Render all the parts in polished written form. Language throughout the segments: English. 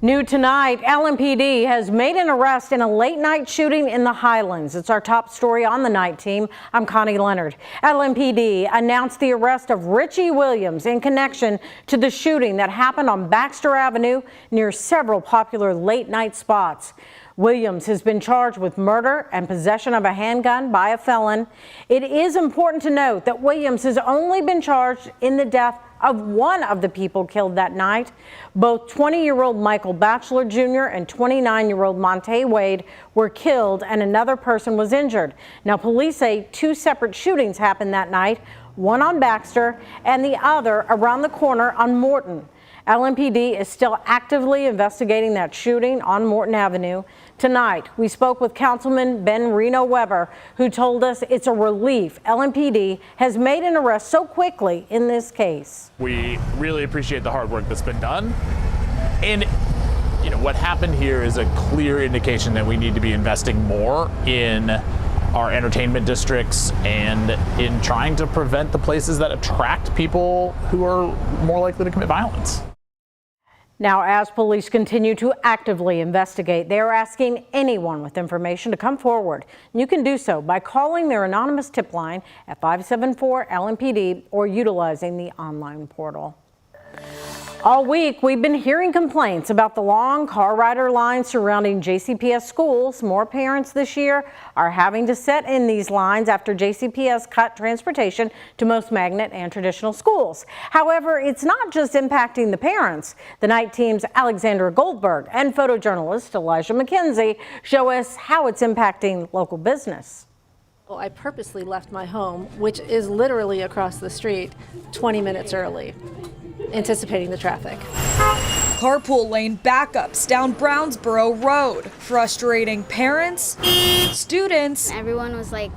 New tonight, LMPD has made an arrest in a late-night shooting in the Highlands. It's our top story on the night team. I'm Connie Leonard. LMPD announced the arrest of Richie Williams in connection to the shooting that happened on Baxter Avenue near several popular late-night spots. Williams has been charged with murder and possession of a handgun by a felon. It is important to note that Williams has only been charged in the death of one of the people killed that night. Both 20-year-old Michael Batchelor Jr. and 29-year-old Monte Wade were killed and another person was injured. Now, police say two separate shootings happened that night, one on Baxter and the other around the corner on Morton. LMPD is still actively investigating that shooting on Morton Avenue. Tonight, we spoke with Councilman Ben Reno Weber, who told us it's a relief LMPD has made an arrest so quickly in this case. We really appreciate the hard work that's been done. And what happened here is a clear indication that we need to be investing more in our entertainment districts and in trying to prevent the places that attract people who are more likely to commit violence. Now, as police continue to actively investigate, they are asking anyone with information to come forward. You can do so by calling their anonymous tip line at 574-LMPD or utilizing the online portal. All week, we've been hearing complaints about the long car rider lines surrounding JCPS schools. More parents this year are having to set in these lines after JCPS cut transportation to most magnet and traditional schools. However, it's not just impacting the parents. The night team's Alexandra Goldberg and photojournalist Elijah McKenzie show us how it's impacting local business. Well, I purposely left my home, which is literally across the street, 20 minutes early, anticipating the traffic. Carpool lane backups down Brownsboro Road, frustrating parents, students, everyone was like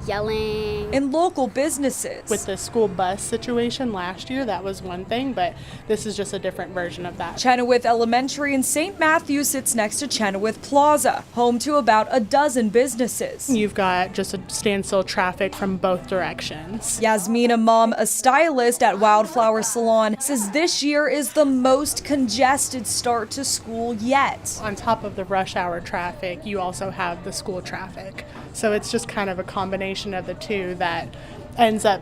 yelling, and local businesses. With the school bus situation last year, that was one thing, but this is just a different version of that. Chenoweth Elementary in St. Matthew sits next to Chenoweth Plaza, home to about a dozen businesses. You've got just a standstill traffic from both directions. Yasmina Mom, a stylist at Wildflower Salon, says this year is the most congested start to school yet. On top of the rush hour traffic, you also have the school traffic. So it's just kind of a combination of the two that ends up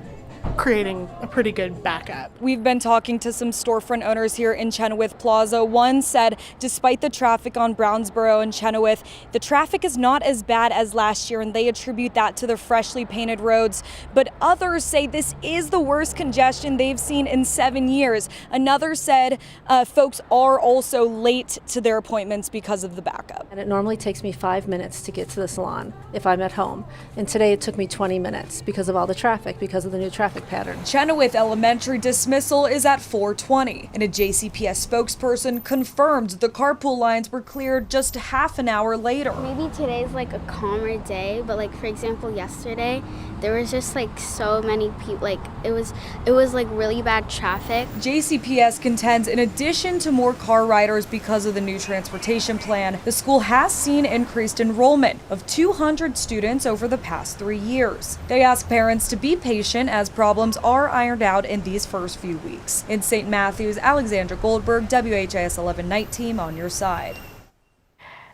creating a pretty good backup. We've been talking to some storefront owners here in Chenoweth Plaza. One said despite the traffic on Brownsboro and Chenoweth, the traffic is not as bad as last year, and they attribute that to the freshly painted roads. But others say this is the worst congestion they've seen in 7 years. Another said folks are also late to their appointments because of the backup. And it normally takes me 5 minutes to get to the salon if I'm at home. And today it took me 20 minutes because of all the traffic, because of the new traffic pattern. Chenoweth Elementary dismissal is at 4:20, and a JCPS spokesperson confirmed the carpool lines were cleared just half an hour later. maybe today's like a calmer day, but like for example yesterday there was just like so many people, like it was like really bad traffic. JCPS contends in addition to more car riders because of the new transportation plan, the school has seen increased enrollment of 200 students over the past 3 years. They ask parents to be patient as problems are ironed out in these first few weeks. In St. Matthews, Alexandra Goldberg, WHAS11 Night Team on your side.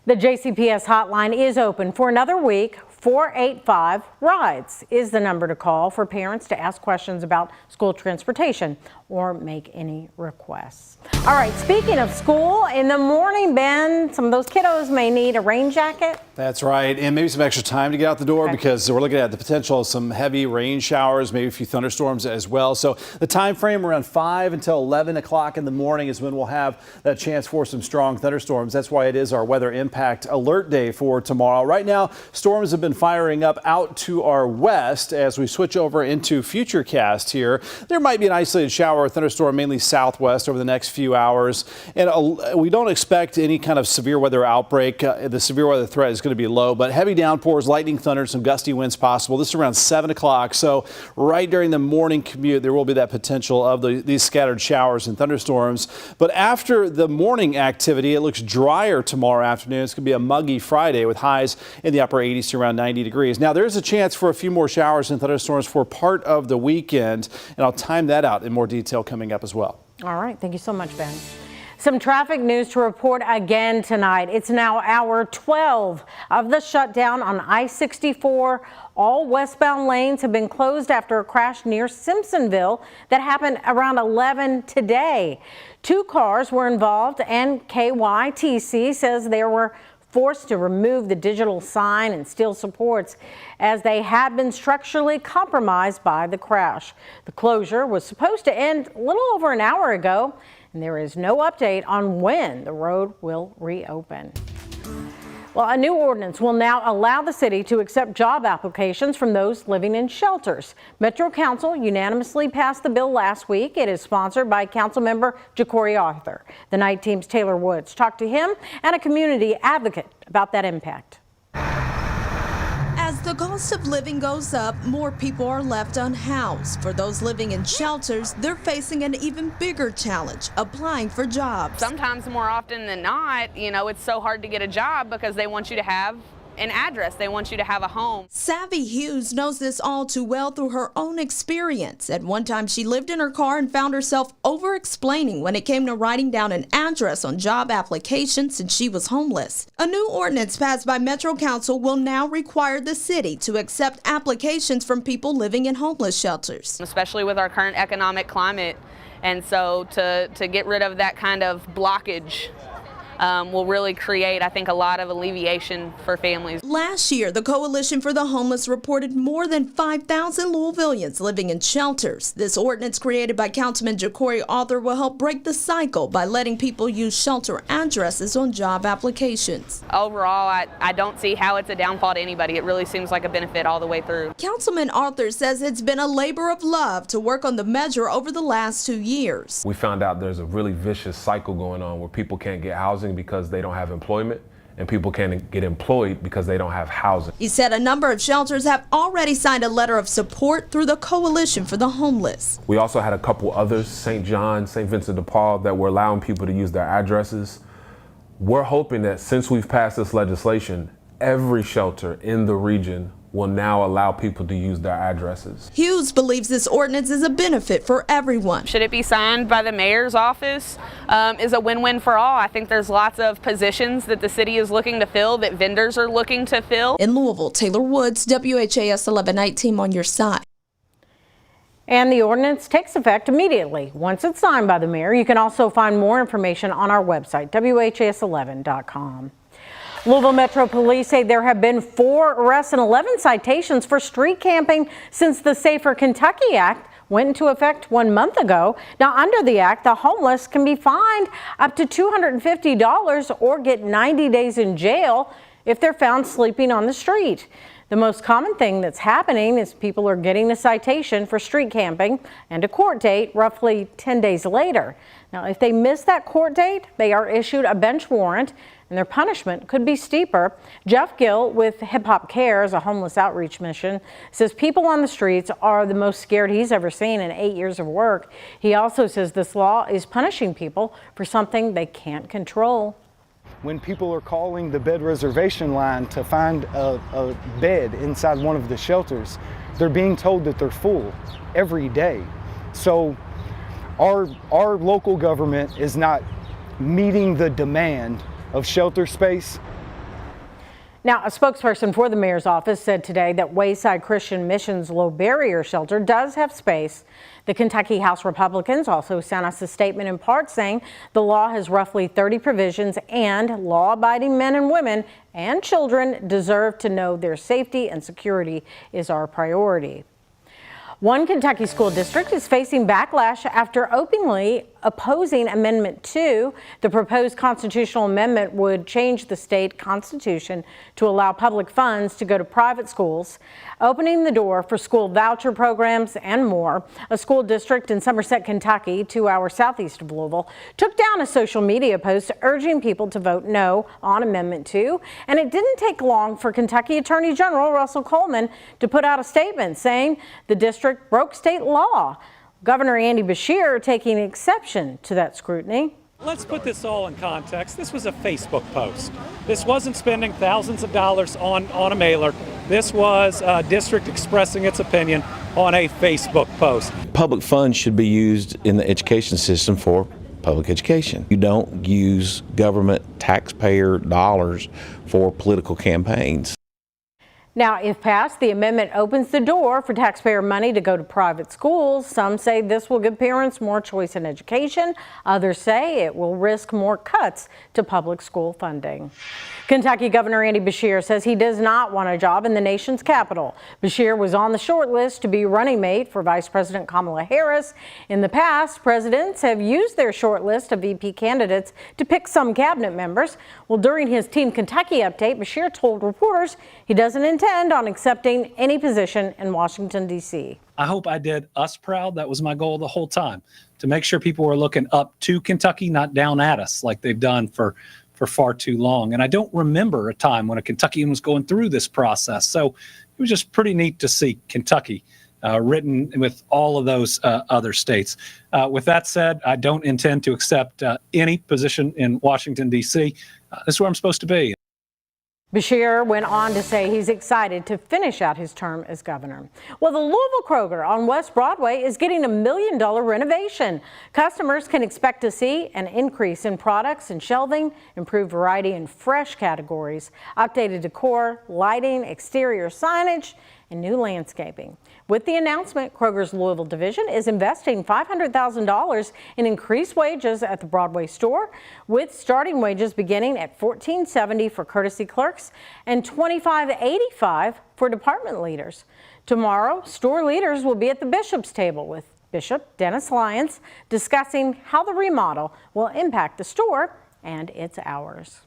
The JCPS hotline is open for another week. 485-RIDES is the number to call for parents to ask questions about school transportation or make any requests. All right, speaking of school, in the morning, Ben, some of those kiddos may need a rain jacket. That's right, and maybe some extra time to get out the door because we're looking at the potential of some heavy rain showers, maybe a few thunderstorms as well. So the time frame around 5 until 11 o'clock in the morning is when we'll have that chance for some strong thunderstorms. That's why it is our weather impact alert day for tomorrow. Right now, storms have been firing up out to our west. As we switch over into Futurecast here, there might be an isolated shower or thunderstorm mainly southwest over the next few hours, and we don't expect any kind of severe weather outbreak. The severe weather threat is going to be low, but heavy downpours, lightning, thunder, some gusty winds possible. This is around 7 o'clock, so right during the morning commute there will be that potential of these scattered showers and thunderstorms. But after the morning activity, it looks drier tomorrow afternoon. It's going to be a muggy Friday with highs in the upper 80s to around 90 degrees. Now, there's a chance for a few more showers and thunderstorms for part of the weekend, and I'll time that out in more detail coming up as well. All right. Thank you so much, Ben. Some traffic news to report again tonight. It's now hour 12 of the shutdown on I-64. All westbound lanes have been closed after a crash near Simpsonville that happened around 11 today. 2 cars were involved, and KYTC says they were forced to remove the digital sign and steel supports as they had been structurally compromised by the crash. The closure was supposed to end a little over an hour ago, and there is no update on when the road will reopen. Well, a new ordinance will now allow the city to accept job applications from those living in shelters. Metro Council unanimously passed the bill last week. It is sponsored by Councilmember Ja'Cory Arthur. The night team's Taylor Woods talked to him and a community advocate about that impact. As the cost of living goes up, more people are left unhoused. For those living in shelters, they're facing an even bigger challenge, applying for jobs. Sometimes more often than not, it's so hard to get a job because they want you to have an address. They want you to have a home. Savvy Hughes knows this all too well through her own experience. At one time, she lived in her car and found herself over-explaining when it came to writing down an address on job applications since she was homeless. A new ordinance passed by Metro Council will now require the city to accept applications from people living in homeless shelters. Especially with our current economic climate. And so to get rid of that kind of blockage will really create, I think, a lot of alleviation for families. Last year, the Coalition for the Homeless reported more than 5,000 Louisvillians living in shelters. This ordinance created by Councilman Ja'Cory Arthur will help break the cycle by letting people use shelter addresses on job applications. Overall, I don't see how it's a downfall to anybody. It really seems like a benefit all the way through. Councilman Arthur says it's been a labor of love to work on the measure over the last 2 years. We found out there's a really vicious cycle going on where people can't get housing because they don't have employment, and people can't get employed because they don't have housing. He said a number of shelters have already signed a letter of support through the Coalition for the Homeless. We also had a couple others, St. John, St. Vincent de Paul, that were allowing people to use their addresses. We're hoping that since we've passed this legislation, every shelter in the region will now allow people to use their addresses. Hughes believes this ordinance is a benefit for everyone. Should it be signed by the mayor's office is a win-win for all. I think there's lots of positions that the city is looking to fill, that vendors are looking to fill. In Louisville, Taylor Woods, WHAS 11 Night Team on your side. And the ordinance takes effect immediately once it's signed by the mayor. You can also find more information on our website, WHAS11.com. Louisville Metro Police say there have been 4 arrests and 11 citations for street camping since the Safer Kentucky Act went into effect 1 month ago. Now, under the act, the homeless can be fined up to $250 or get 90 days in jail if they're found sleeping on the street. The most common thing that's happening is people are getting a citation for street camping and a court date roughly 10 days later. Now, if they miss that court date, they are issued a bench warrant, and their punishment could be steeper. Jeff Gill with Hip Hop Cares, a homeless outreach mission, says people on the streets are the most scared he's ever seen in 8 years of work. He also says this law is punishing people for something they can't control. When people are calling the bed reservation line to find a bed inside one of the shelters, they're being told that they're full every day. So our local government is not meeting the demand of shelter space. Now, a spokesperson for the mayor's office said today that Wayside Christian Mission's low barrier shelter does have space. The Kentucky House Republicans also sent us a statement in part saying the law has roughly 30 provisions and law-abiding men and women and children deserve to know their safety and security is our priority. One Kentucky school district is facing backlash after openly opposing Amendment 2. The proposed constitutional amendment would change the state constitution to allow public funds to go to private schools, opening the door for school voucher programs and more. A school district in Somerset, Kentucky, 2 hours southeast of Louisville, took down a social media post urging people to vote no on Amendment 2. And it didn't take long for Kentucky Attorney General Russell Coleman to put out a statement saying the district broke state law. Governor Andy Beshear taking exception to that scrutiny. Let's put this all in context. This was a Facebook post. This wasn't spending thousands of dollars on a mailer. This was a district expressing its opinion on a Facebook post. Public funds should be used in the education system for public education. You don't use government taxpayer dollars for political campaigns. Now, if passed, the amendment opens the door for taxpayer money to go to private schools. Some say this will give parents more choice in education. Others say it will risk more cuts to public school funding. Kentucky Governor Andy Beshear says he does not want a job in the nation's capital. Beshear was on the short list to be running mate for Vice President Kamala Harris. In the past, presidents have used their short list of VP candidates to pick some cabinet members. Well, during his Team Kentucky update, Beshear told reporters he doesn't intend on accepting any position in Washington, D.C. I hope I did us proud. That was my goal the whole time, to make sure people were looking up to Kentucky, not down at us like they've done for far too long. And I don't remember a time when a Kentuckian was going through this process. So it was just pretty neat to see Kentucky written with all of those other states. With that said, I don't intend to accept any position in Washington, D.C. This is where I'm supposed to be. Beshear went on to say he's excited to finish out his term as governor. Well, the Louisville Kroger on West Broadway is getting $1 million renovation. Customers can expect to see an increase in products and shelving, improved variety in fresh categories, updated decor, lighting, exterior signage, and new landscaping. With the announcement, Kroger's Louisville division is investing $500,000 in increased wages at the Broadway store, with starting wages beginning at $14.70 for courtesy clerks and $25.85 for department leaders. Tomorrow, store leaders will be at the Bishop's table with Bishop Dennis Lyons discussing how the remodel will impact the store and its hours.